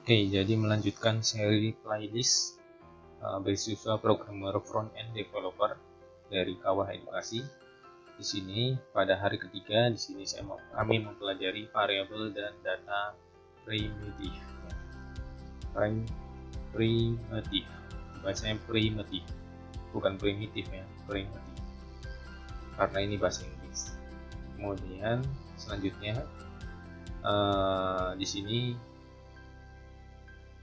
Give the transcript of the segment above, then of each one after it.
Oke, jadi melanjutkan seri playlist beasiswa programmer front-end developer dari Kawah Edukasi. Di sini pada hari ketiga, di sini kami mempelajari variabel dan data primitif. Primitif, bahasanya primitif, bukan primitif ya, primitif. Karena ini bahasa Inggris. Kemudian selanjutnya di sini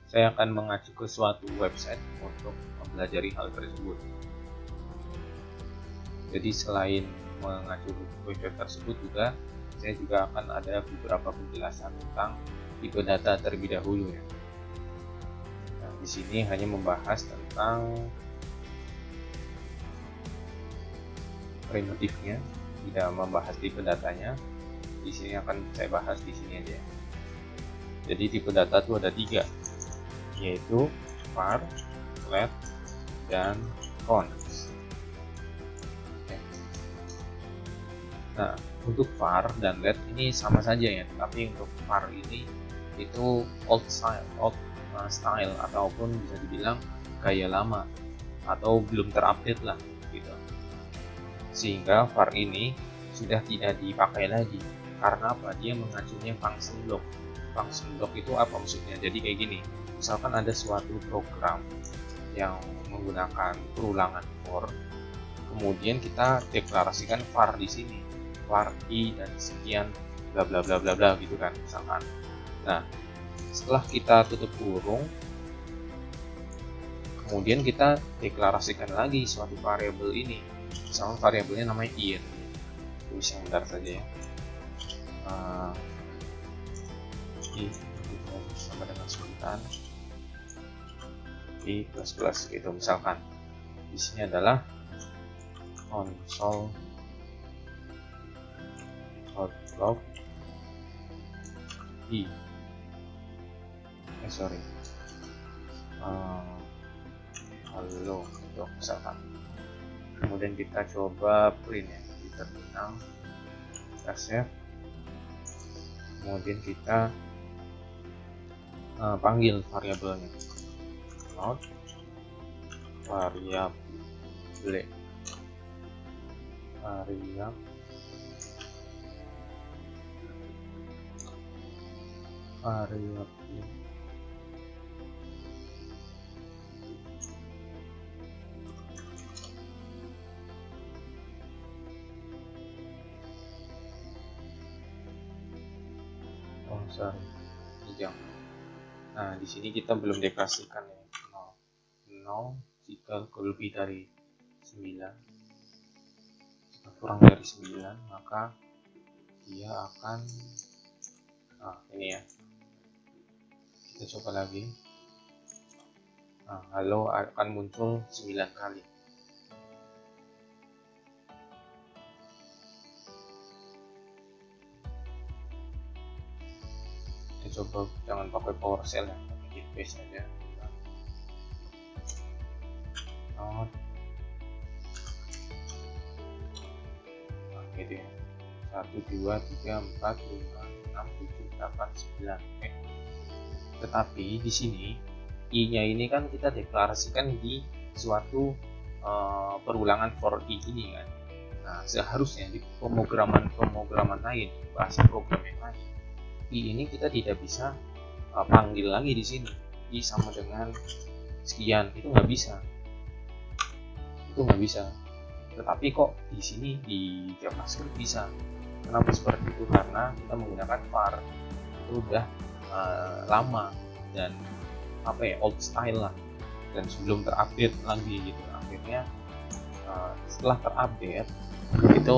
saya akan mengacu ke suatu website untuk mempelajari hal tersebut. Jadi selain mengacu ke website tersebut juga, saya juga akan ada beberapa penjelasan tentang tipe data terlebih dahulu ya. Nah, di sini hanya membahas tentang primitifnya, tidak membahas tipe datanya. Di sini akan saya bahas di sini aja. Jadi tipe data itu ada 3, yaitu var, let, dan count. Nah, untuk var dan let ini sama saja ya, tapi untuk var ini itu old style ataupun bisa dibilang gaya lama atau belum terupdate lah gitu. Sehingga var ini sudah tidak dipakai lagi. Karena apa? Dia mengacunya function block. Function block itu apa maksudnya? Jadi kayak gini, misalkan ada suatu program yang menggunakan perulangan for, kemudian kita deklarasikan var di sini, var i dan sekian bla bla bla bla bla gitu kan misalkan. Nah, setelah kita tutup kurung, kemudian kita deklarasikan lagi suatu variabel ini, misalkan variabelnya namanya i. Tulis yang bentar saja ya. I sama dengan sebutan i plus gitu misalkan. Di sini adalah console log i halo gitu misalkan. Kemudian kita coba print ya di terminal, kita save, kemudian kita panggil variabelnya load variable Nah, di sini kita belum deklarasikan ya 0 jika lebih dari 9, jika kurang dari 9 maka dia akan ini ya, kita coba lagi. Halo akan muncul 9 kali. Kita coba jangan pakai PowerShell ya, pakai Git-based aja. Gitu ya, 1, 2, 3, 4, 5, 6, 7, 8, 9. Oke. Tetapi di sini i-nya ini kan kita deklarasikan di suatu perulangan for i ini kan. Nah, seharusnya di pemrograman lain, bahasa program yang lain, i ini kita tidak bisa panggil lagi di sini. I sama dengan sekian, itu nggak bisa. Tetapi kok di sini di JavaScript bisa. Kenapa seperti itu? Karena kita menggunakan var, itu udah lama dan old style lah, dan sebelum terupdate lagi gitu. Akhirnya setelah terupdate itu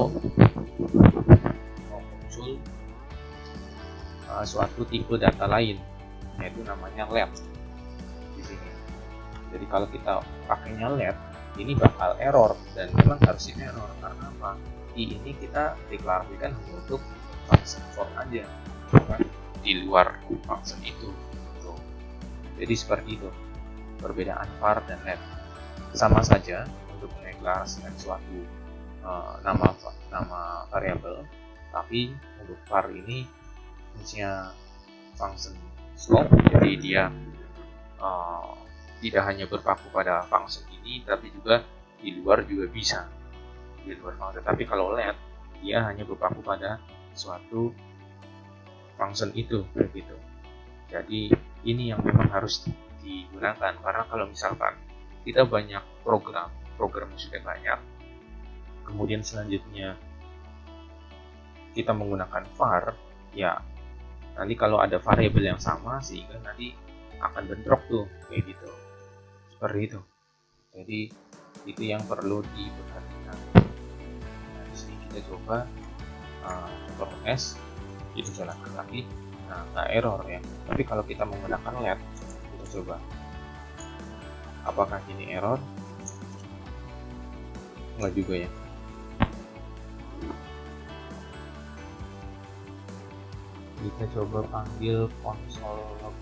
muncul suatu tipe data lain, yaitu namanya let di sini. Jadi kalau kita pakainya let, ini bakal error, dan memang harusnya error karena apa? I ini kita deklarasikan hanya untuk function for aja, bukan di luar function itu. Jadi seperti itu perbedaan var dan let. Sama saja untuk mendeklarasikan suatu nama variabel, tapi untuk var ini fungsinya function slope, jadi dia tidak hanya berpaku pada function ini, tapi juga di luar juga bisa, di luar function. Tapi kalau let, dia hanya berpaku pada suatu function itu, begitu. Jadi ini yang memang harus digunakan, karena kalau misalkan kita banyak program sudah banyak, kemudian selanjutnya kita menggunakan var, ya nanti kalau ada variabel yang sama, sehingga nanti akan bentrok tuh, kayak gitu, seperti itu. Jadi itu yang perlu diperhatikan. Nah, di sini kita coba contoh S, itu jalankan lagi. Nah, nggak error ya. Tapi kalau kita menggunakan let, kita coba apakah ini error? Nggak juga ya. Kita coba panggil console log.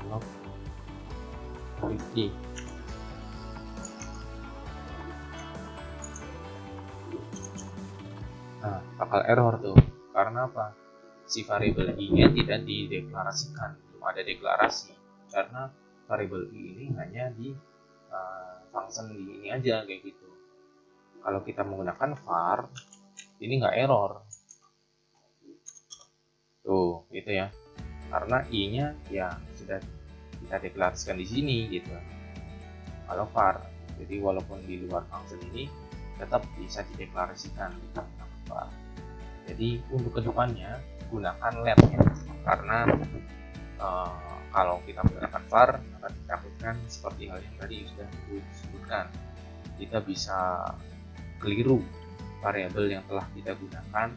Log 50. Nah, bakal error tuh. Karena apa? Si variabel i-nya tidak dideklarasikan, belum ada deklarasi. Karena variabel i ini hanya di function di ini aja, kayak gitu. Kalau kita menggunakan var, ini nggak error. Tuh, gitu ya. Karena i-nya ya sudah kita deklarasikan di sini, gitu. Kalau var, jadi walaupun di luar function ini tetap bisa dideklarasikan dengan var. Jadi untuk kedepannya gunakan let ya, karena kalau kita menggunakan var akan ditakutkan seperti hal yang tadi sudah disebutkan, kita bisa keliru variabel yang telah kita gunakan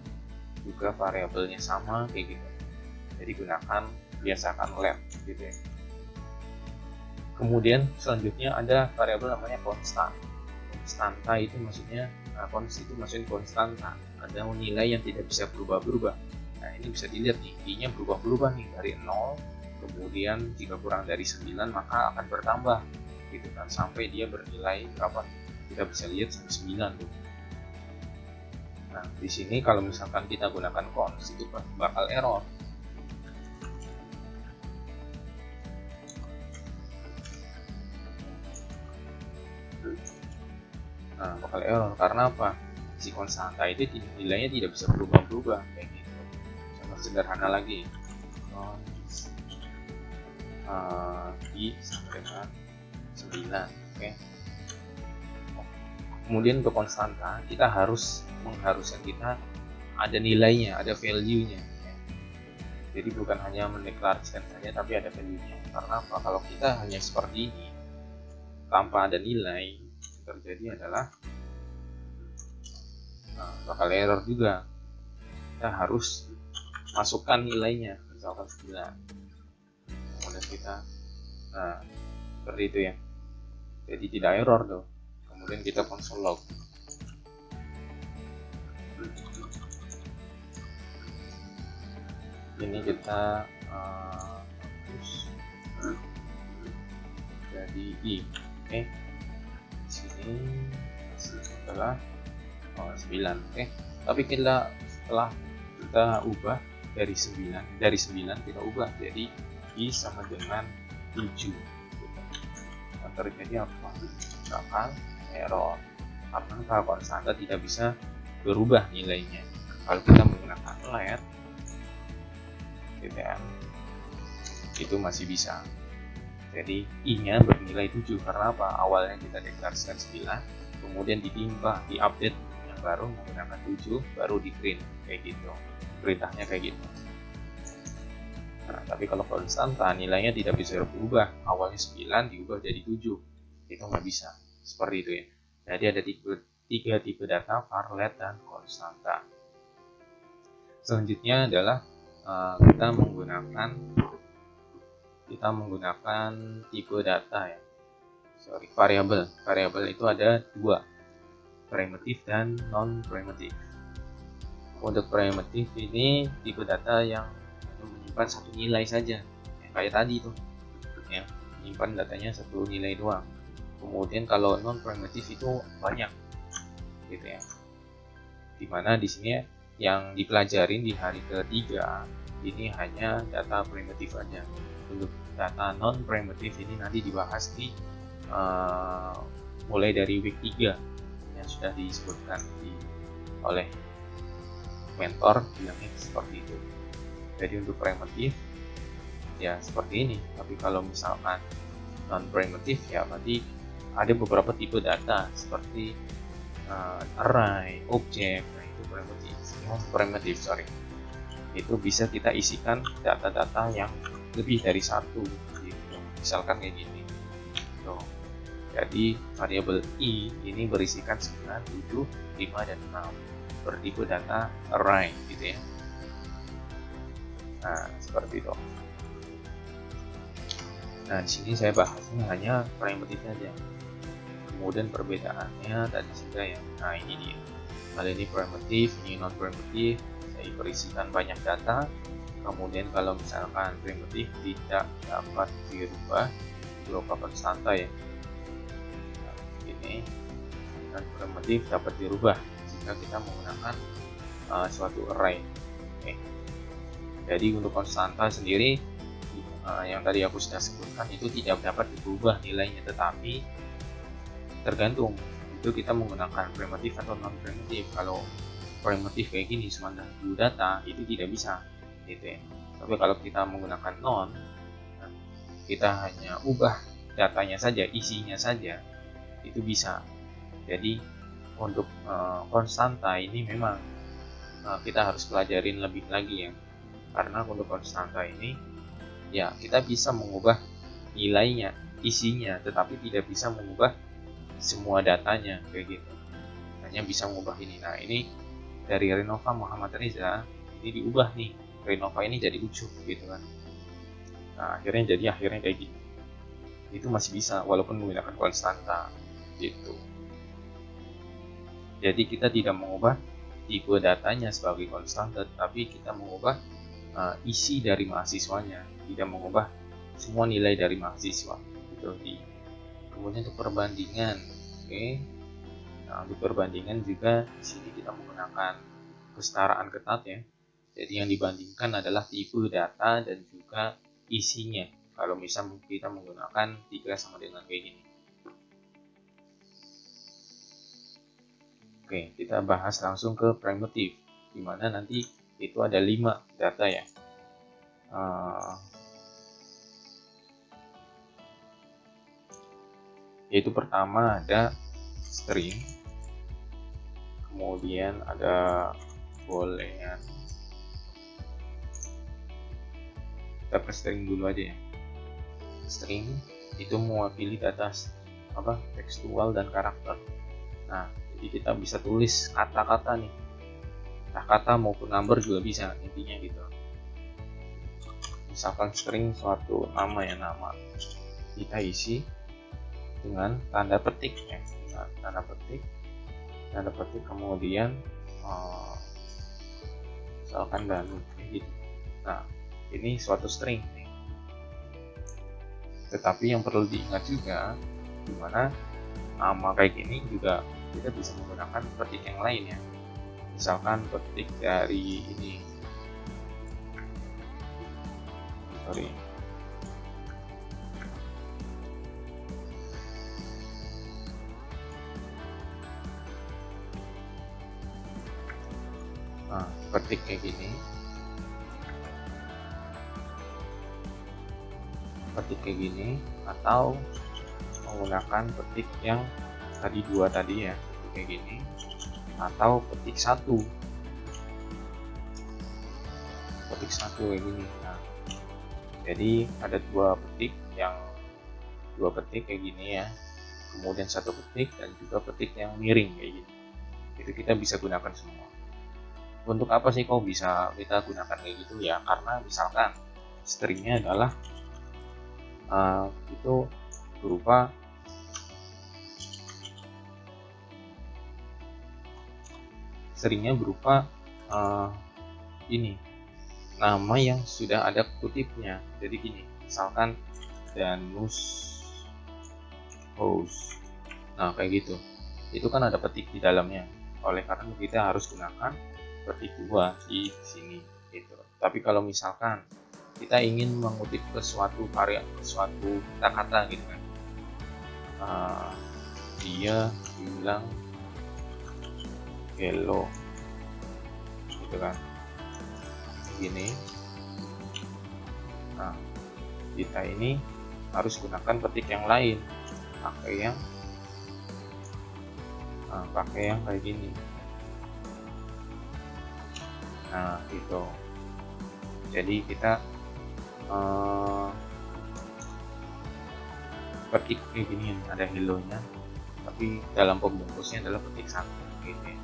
juga variabelnya sama, kayak gitu. Jadi biasakan let gitu ya. Kemudian selanjutnya ada variabel namanya konstan. Konstanta itu maksudnya konstanta, ada nilai yang tidak bisa berubah-berubah. Nah, ini bisa dilihat nih, i-nya berubah-berubah nih dari 0, kemudian jika kurang dari 9 maka akan bertambah gitu kan, sampai dia bernilai berapa, kita bisa lihat sampai 9 tuh. Nah, di sini kalau misalkan kita gunakan const itu bakal error. Nah, bakal error karena apa? Si konstanta itu nilainya tidak bisa berubah-berubah, kayak gitu. Contoh sederhana lagi, i sama dengan 9, oke. Kemudian untuk konstanta kita mengharuskan kita ada nilainya, ada value-nya ya. Jadi bukan hanya mendeklarasikan saja, tapi ada value-nya. Karena apa? Kalau kita hanya seperti ini tanpa ada nilai, yang terjadi adalah bakal error juga. Kita harus masukkan nilainya, misalkan 9. Kemudian kita seperti itu ya, jadi tidak error tuh. Kemudian kita console log. Ini kita hapus jadi i, oke. Sini adalah 9, oke. Tapi setelah kita ubah dari 9 kita ubah jadi i sama dengan 7. Yang terjadi apa? Bakal error karena konstanta tidak bisa berubah nilainya. Kalau kita menggunakan let TTM itu masih bisa. Jadi i-nya bernilai 7 karena apa? Awalnya kita deklarasikan 9, kemudian diupdate yang baru menggunakan 7, baru di print, kayak gitu. Perintahnya kayak gitu. Nah, tapi kalau konstanta nilainya tidak bisa berubah, awalnya 9 diubah jadi 7, itu nggak bisa. Seperti itu ya. Jadi ada tiga tipe data, var, let, dan konstanta. Selanjutnya adalah kita menggunakan tipe data ya. Variabel. Variabel itu ada 2, primitif dan non primitif. Untuk primitif ini tipe data yang menyimpan satu nilai saja, kayak tadi tuh ya, menyimpan datanya satu nilai doang. Kemudian kalau non primitif itu banyak gitu ya, dimana di sini yang dipelajarin di hari ketiga ini hanya data primitif aja. Untuk data non primitif ini nanti dibahas di mulai dari week 3 yang sudah disebutkan oleh mentor, bilangnya seperti itu. Jadi untuk primitif ya seperti ini, tapi kalau misalkan non primitif ya berarti ada beberapa tipe data seperti array, objek. Nah itu primitif, itu bisa kita isikan data-data yang lebih dari satu gitu. Misalkan kayak gini tuh. Jadi variabel i ini berisikan 9, 7, 5, dan 6 bertipe data array gitu ya. Nah seperti itu. Nah di sini saya bahasnya hanya primitif saja. Kemudian perbedaannya tadi sudah ya. Nah ini dia. Kali ini primitif, ini non primitif. Saya berisikan banyak data. Kemudian kalau misalkan primitif tidak dapat dirubah berupa konstanta ya. Nah, ini non primitif dapat dirubah jika kita menggunakan suatu array. Oke. Jadi untuk konstanta sendiri yang tadi aku sudah sebutkan itu tidak dapat dirubah nilainya, tetapi tergantung itu kita menggunakan primitif atau non primitif. Kalau primitif kayak gini cuma dulu data itu tidak bisa gitu ya. Tapi kalau kita menggunakan non, kita hanya ubah datanya saja, isinya saja, itu bisa. Jadi untuk konstanta ini memang kita harus pelajarin lebih lagi ya, karena untuk konstanta ini ya kita bisa mengubah nilainya, isinya, tetapi tidak bisa mengubah semua datanya kayak gitu, hanya bisa mengubah ini. Nah ini dari Renova Muhammad Reza ini diubah nih, Renova ini jadi ucup gitu kan. Nah akhirnya kayak gitu, itu masih bisa walaupun menggunakan konstanta gitu. Jadi kita tidak mengubah tipe datanya sebagai konstanta, tapi kita mengubah isi dari mahasiswanya, tidak mengubah semua nilai dari mahasiswa gitu. Kemudian untuk perbandingan, oke. Nah, untuk perbandingan juga di sini kita menggunakan kesetaraan ketat ya. Jadi yang dibandingkan adalah tipe data dan juga isinya. Kalau misal kita menggunakan 3 sama dengan kayak gini. Oke, kita bahas langsung ke primitif, dimana nanti itu ada 5 data ya. Yaitu pertama ada string, kemudian ada boolean. Kita ke string dulu aja ya. String itu mewakili data tekstual dan karakter. Nah jadi kita bisa tulis kata-kata nih, kata-kata maupun number juga bisa, intinya gitu. Misalkan string suatu nama ya, nama kita isi dengan tanda petik ya, tanda petik kemudian misalkan Danu kayak gitu. Nah ini suatu string nih. Tetapi yang perlu diingat juga, dimana nama kayak gini juga kita bisa menggunakan petik yang lain ya. Misalkan petik dari ini, petik kayak gini, atau menggunakan petik yang tadi 2 tadi ya, kayak gini, atau petik 1 kayak gini. Nah jadi ada 2 petik kayak gini ya, kemudian 1 petik dan juga petik yang miring kayak gini. Itu kita bisa gunakan semua. Untuk apa sih kok bisa kita gunakan kayak gitu ya? Karena misalkan stringnya adalah itu berupa ini nama yang sudah ada kutipnya. Jadi gini, misalkan Danus host. Nah kayak gitu, itu kan ada petik di dalamnya, oleh karena kita harus gunakan petik 2 di sini gitu. Tapi kalau misalkan kita ingin mengutip ke suatu karya, ke suatu kata-kata gitu kan, dia bilang hello gitu kan, gini. Nah kita ini harus gunakan petik yang lain, pakai yang kayak gini. Nah gitu, jadi kita petik kayak gini, ada hello nya, tapi dalam pembungkusnya adalah petik 1 gitu ya.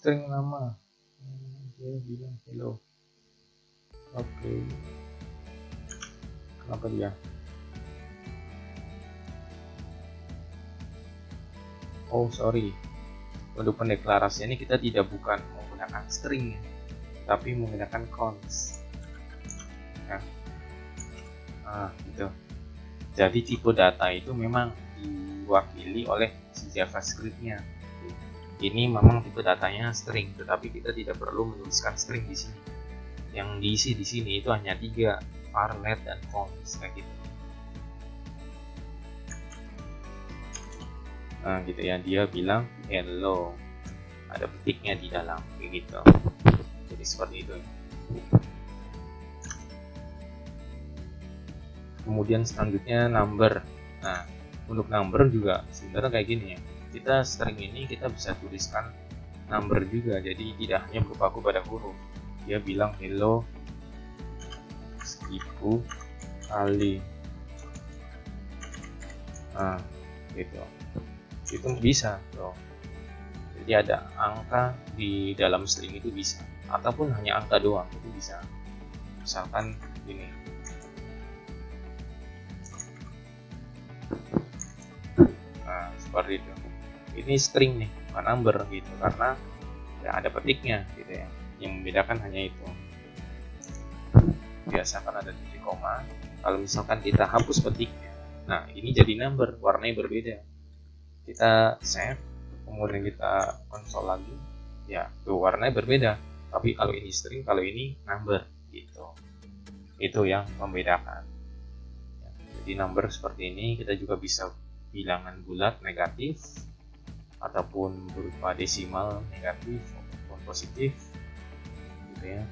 String nama, dia bilang hello. Oke. Kenapa dia? Oh sorry, untuk pendeklarasian ini kita tidak bukan menggunakan string, tapi menggunakan const. Nah, gitu. Jadi tipe data itu memang diwakili oleh si JavaScript-nya. Ini memang tipe datanya string, tetapi kita tidak perlu menuliskan string di sini. Yang diisi di sini itu hanya 3, var, let, dan const kayak gitu. Nah, gitu ya, dia bilang hello. Ada petiknya di dalam kayak gitu. Jadi seperti itu. Kemudian selanjutnya number. Nah, untuk number juga sebenarnya kayak gini ya. Kita string ini kita bisa tuliskan number juga, jadi tidak hanya berpaku pada huruf. Dia bilang hello 1000 kali. Nah, gitu. Itu bisa loh. Jadi ada angka di dalam string itu bisa, ataupun hanya angka doang itu bisa. Misalkan gini. Nah, seperti itu. Ini string nih, bukan number gitu, karena ya ada petiknya gitu ya. Yang membedakan hanya itu. Biasakan ada titik koma. Kalau misalkan kita hapus petiknya, nah ini jadi number, warnanya berbeda. Kita save, kemudian kita konsol lagi, ya tuh warnanya berbeda. Tapi kalau ini string, kalau ini number gitu. Itu yang membedakan. Jadi number seperti ini kita juga bisa bilangan bulat negatif, ataupun berupa desimal negatif ataupun positif gitu ya.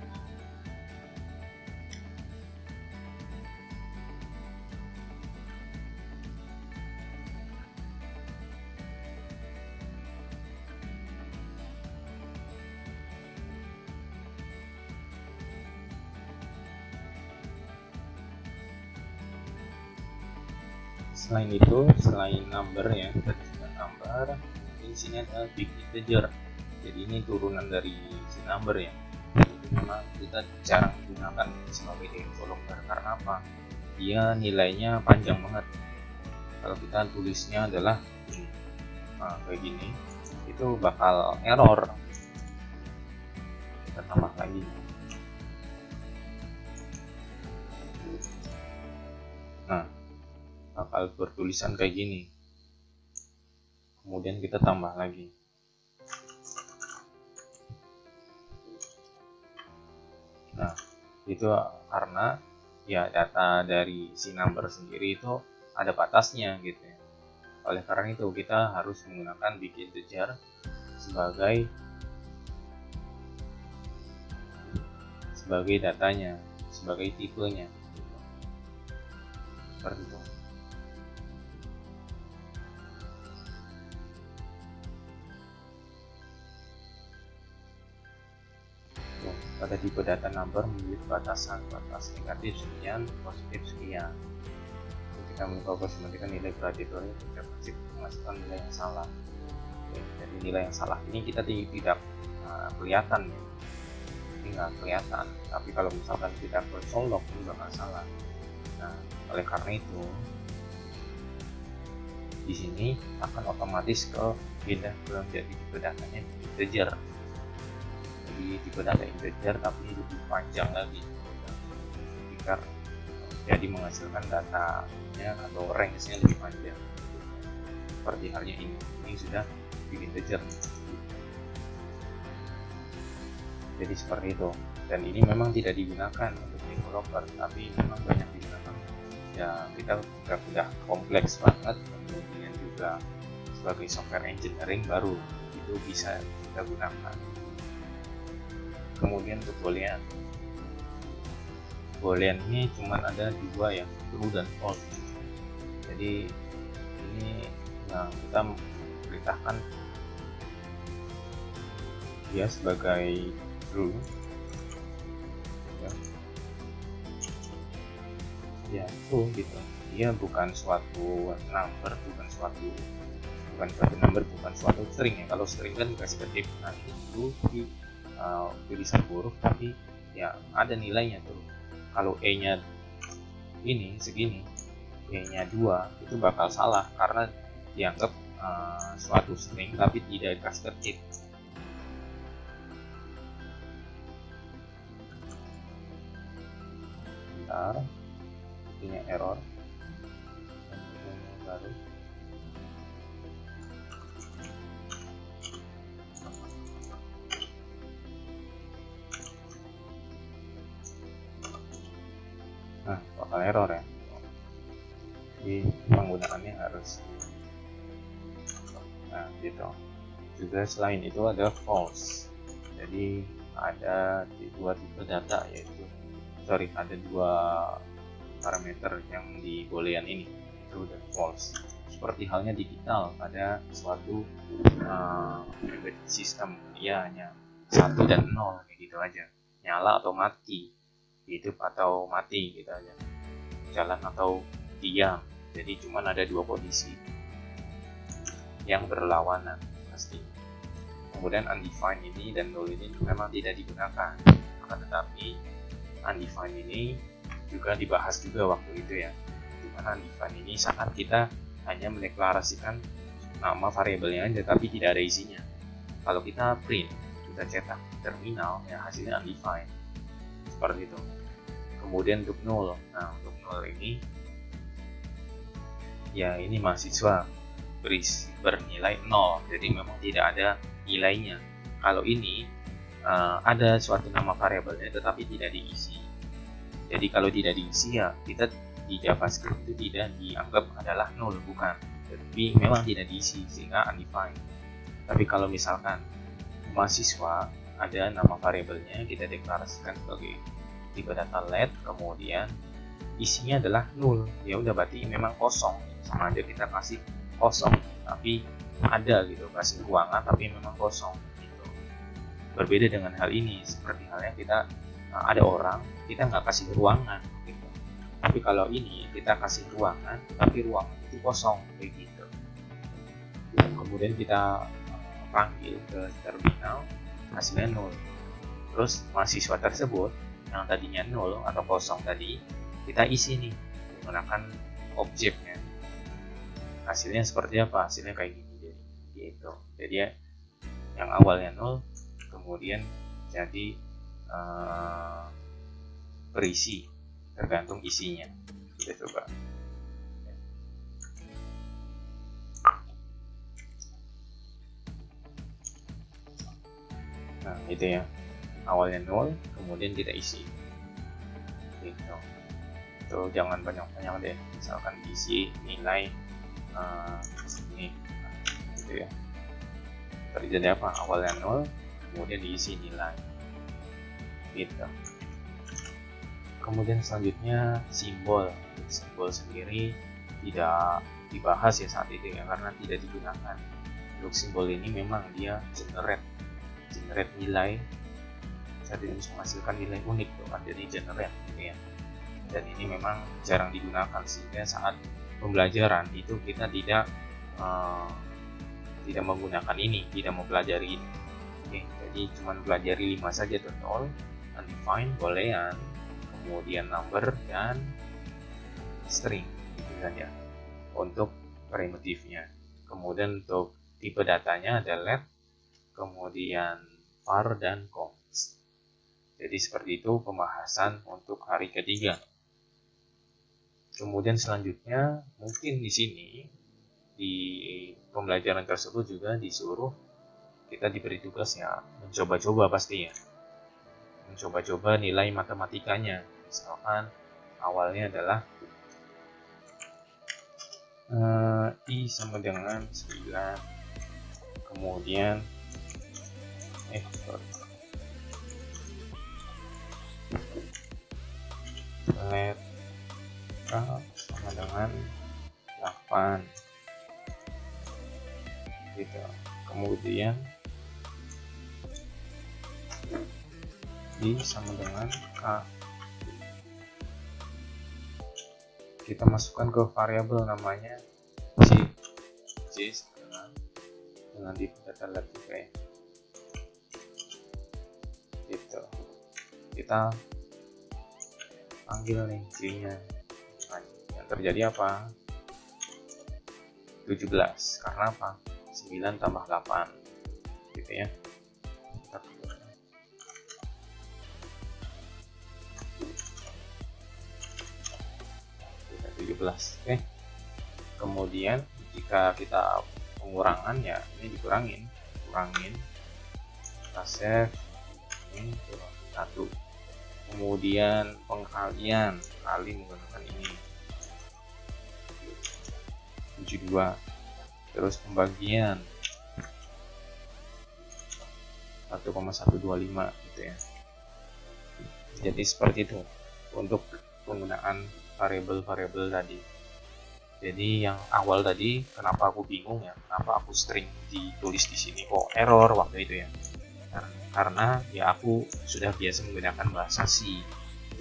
Selain itu, selain number ya, kita juga number, di sini ada big integer. Jadi ini turunan dari si number ya. Jadi memang kita jarang gunakan sebagai developer karena apa? Dia nilainya panjang banget. Kalau kita tulisnya adalah ini, nah, kayak gini, itu bakal error. Kita tambah lagi. Nah, bakal bertulisan kayak gini. Kemudian kita tambah lagi. Nah, itu karena ya data dari si number sendiri itu ada batasnya gitu ya. Oleh karena itu kita harus menggunakan big integer sebagai datanya, sebagai tipenya gitu. Seperti itu. Pada tipe data number memiliki batasan, batas negatif sekian, positif sekian. Ketika mengkalkulasikan nilai graditornya, kita pasti menghasilkan nilai yang salah. Jadi nilai yang salah ini kita tidak kelihatan ya, ini nggak kelihatan. Tapi kalau misalkan kita konsol log ini bakal salah. Nah, oleh karena itu di sini akan otomatis pindah ke jadi tipe datanya integer. Jadi tipe data integer tapi lebih panjang lagi, jika jadi menghasilkan datanya atau range-nya lebih panjang. Seperti halnya ini sudah di integer. Jadi seperti itu. Dan ini memang tidak digunakan untuk developer, tapi memang banyak digunakan. Ya, kita udah kompleks banget, kemudian juga sebagai software engineering baru itu bisa kita gunakan. Kemudian untuk boolean ini cuma ada dua ya, true dan false. Jadi ini kita perintahkan dia sebagai true ya true gitu. Dia bukan suatu number, bukan suatu string ya. Kalau string kan dikasih ke nah ini true di tulisan huruf tapi ya ada nilainya tuh. Kalau e nya ini segini, e nya 2, itu bakal salah karena dianggap suatu string tapi tidak dikasih ke bentar, punya error baru. Nah, bakal error ya. Jadi penggunaannya harus gitu. Juga selain itu ada false. Jadi ada dua tipe data, ada dua parameter yang di boolean ini, true dan false. Seperti halnya digital, ada suatu embedded system, ya hanya 1 dan 0 kayak gitu aja, nyala atau mati, hidup atau mati gitu aja, jalan atau diam. Jadi cuman ada dua kondisi yang berlawanan pasti. Kemudian undefined ini dan null ini memang tidak digunakan, akan tetapi undefined ini juga dibahas juga waktu itu ya. Dimana undefined ini saat kita hanya mendeklarasikan nama variabelnya aja tapi tidak ada isinya. Kalau kita print, kita cetak terminal ya hasilnya undefined. Seperti itu. Kemudian untuk null. Nah, untuk null ini ya ini mahasiswa bernilai 0. Jadi memang tidak ada nilainya. Kalau ini ada suatu nama variabelnya tetapi tidak diisi. Jadi kalau tidak diisi ya kita di JavaScript itu tidak dianggap adalah null, bukan. Tapi memang tidak diisi sehingga undefined. Tapi kalau misalkan mahasiswa ada nama variabelnya, kita deklarasikan sebagai tipe data let, kemudian isinya adalah null, ya udah berarti memang kosong. Sama aja kita kasih kosong, tapi ada gitu, kasih ruangan tapi memang kosong gitu. Berbeda dengan hal ini, seperti halnya kita ada orang, kita nggak kasih ruangan gitu. Tapi kalau ini kita kasih ruangan, tapi ruangan itu kosong kayak gitu. Kemudian kita panggil ke terminal, hasilnya 0. Terus mahasiswa tersebut yang tadinya 0 atau kosong tadi, kita isi nih menggunakan objeknya. Hasilnya seperti apa? Hasilnya kayak gini gitu. Jadi ya, yang awalnya 0 kemudian jadi berisi, tergantung isinya. Kita coba. Nah, itu ya. Awalnya 0, kemudian kita isi. Gitu. Itu jangan banyak-banyak deh. Misalkan diisi nilai ini, gitu ya. Terjadi apa? Awalnya 0, kemudian diisi nilai. Gitu. Kemudian selanjutnya simbol sendiri tidak dibahas ya saat itu ya, karena tidak digunakan. Untuk simbol ini memang dia generate nilai, saat ini bisa menghasilkan nilai unik tuh kan, jadi generate gitu ya. Dan ini memang jarang digunakan sehingga saat pembelajaran itu kita tidak menggunakan ini, tidak mempelajari ini. Oke, jadi cuma pelajari 5 saja tuh, null, undefined, boolean, kemudian number dan string itu saja untuk primitifnya. Kemudian untuk tipe datanya ada let, kemudian var dan const. Jadi seperti itu pembahasan untuk hari ketiga. Kemudian selanjutnya mungkin di sini di pembelajaran tersebut juga disuruh kita diberi tugas ya mencoba-coba pasti ya. Mencoba-coba nilai matematikanya. Misalkan awalnya adalah I sama dengan 9, kemudian let sama dengan 8 gitu. Kemudian I sama dengan K. Kita masukkan ke variabel namanya J dengan di data let juga ya. Gitu. Kita panggil nih J-nya. Nah, yang terjadi apa? 17. Karena apa? 9 tambah 8. Gitu ya. 17. Oke. Kemudian jika kita pengurangan ya ini kurangin kita save ini 1. Kemudian pengkalian kali menggunakan ini 72. Terus pembagian 1,125 gitu ya. Jadi seperti itu untuk penggunaan variabel-variabel tadi. Jadi yang awal tadi kenapa aku bingung ya, kenapa aku string ditulis di sini kok error waktu itu ya. Karena ya aku sudah biasa menggunakan bahasa C,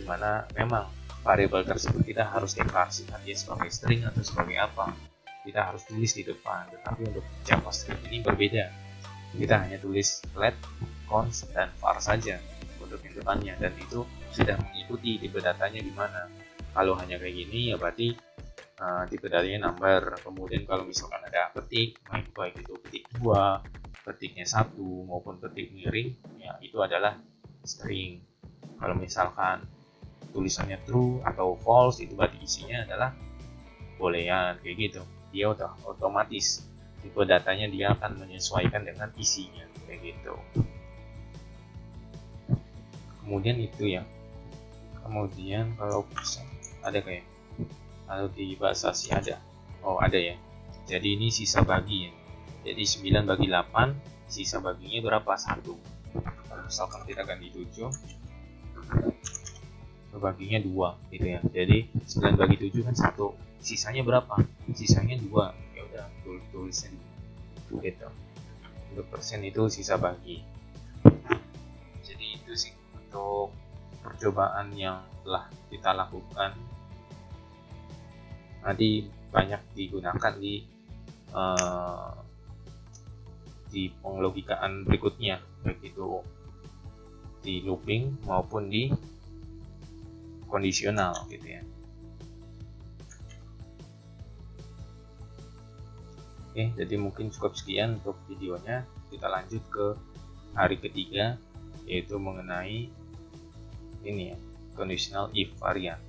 dimana memang variabel tersebut kita harus deklarasikan dia sebagai string atau sebagai apa, kita harus tulis di depan. Tetapi untuk JavaScript ini berbeda, kita hanya tulis let, const, dan var saja untuk yang depannya, dan itu sudah mengikuti tipe datanya di mana. Kalau hanya kayak gini ya berarti tipe datanya number. Kemudian kalau misalkan ada petik, baik itu petik 2, petiknya 1 maupun petik miring, ya itu adalah string. Kalau misalkan tulisannya true atau false, itu berarti isinya adalah boolean kayak gitu. Dia udah otomatis tipe datanya dia akan menyesuaikan dengan isinya kayak gitu. Kemudian itu ya. Kemudian kalau ada kayak kalau di bahasa C ada. Oh, ada ya. Jadi ini sisa bagi ya. Jadi 9 bagi 8, sisa baginya berapa? 1. Kalau misalkan kita ganti 7, baginya 2 gitu ya. Jadi 9 bagi 7 kan 1. Sisanya berapa? Sisanya 2. Ya udah, tulisnya gitu. Untuk persen itu sisa bagi. Jadi itu sih untuk percobaan yang telah kita lakukan. Nanti banyak digunakan di penglogikaan berikutnya, baik itu di looping maupun di kondisional gitu ya. Oke, jadi mungkin cukup sekian untuk videonya. Kita lanjut ke hari ketiga, yaitu mengenai ini ya, conditional if variant.